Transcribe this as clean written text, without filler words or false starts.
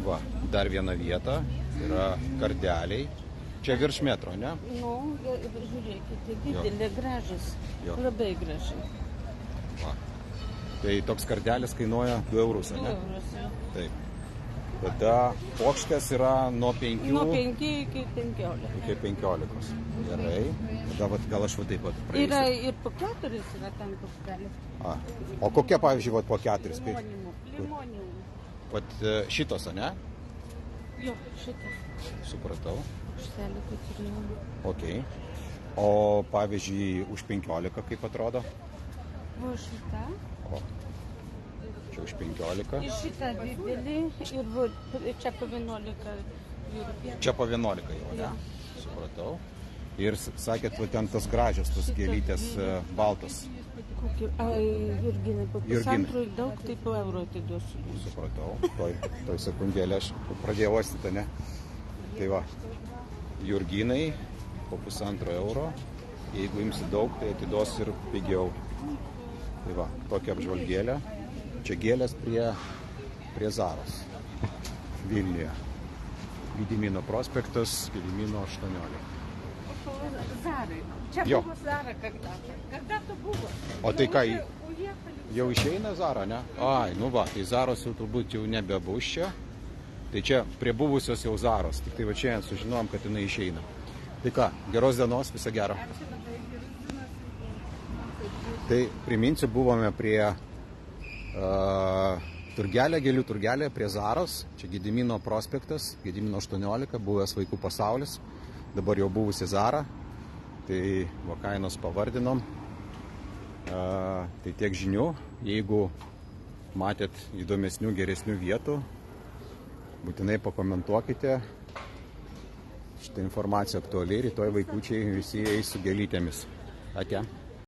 Va, dar viena vieta, yra kardeliai. Čia virš metro, ne? Nu, žiūrėkite, didelė, gražus, labai gražiai. Va. Tai toks kardelis kainuoja 2 eurus, ne? 2 eurus. Taip. Tada pokštės yra nuo 5... Nuo 5 iki 15. Iki 15. Gerai. Tada gal aš va taip pat praeisiu. Yra ir po 4 yra tam pokštelis. O kokia, pavyzdžiui, va po 4? Limonimų. Vat šitos, ne? Jo, šitas. Supratau. Pokštelį, kad turėjau. Ok. O pavyzdžiui, už 15 kaip atrodo? O šitą. O. Čia už 15. Ir šitą didelį, ir čia po 11. Čia po 11 jau, ne? Supratau. Ir sakėt, va ten tos gražios, tos gėlytės baltos. Jurginai, po pusantro daug, tai po euro atiduosiu. Supratau. Toj sekundėlė aš pradėjau uostyti, ne? Tai va, jurginai po pusantro euro. Jeigu imsi daug, tai atiduos ir pigiau. Tai va, tokia apžvalgėlė. Čia gėlės prie Zaros, Vilniuje. Gedimino prospektas, Gedimino 18. Zarai. Čia buvo Zara когда-то buvo. O tai ką, jau išeina Zara, ne? Ai, nu va, tai Zaros jau turbūt jau nebebus čia. Tai čia prie buvusios jau Zaros. Tik tai va čia sužinojom, kad jinai išeina. Tai ką, geros dienos, viso gero. Tai priminsiu, buvome prie turgelė, gėlių turgelė, prie Zaros. Čia Gedimino prospektas, Gedimino 18, buvęs vaikų pasaulis. Dabar jau buvusi Zara. Tai va kainos pavardinom. Tai tiek žinių. Jeigu matėt įdomesnių, geresnių vietų, būtinai pakomentuokite. Šitą informaciją aktualiai, rytoj vaikučiai visi eis su gėlytėmis. Ate.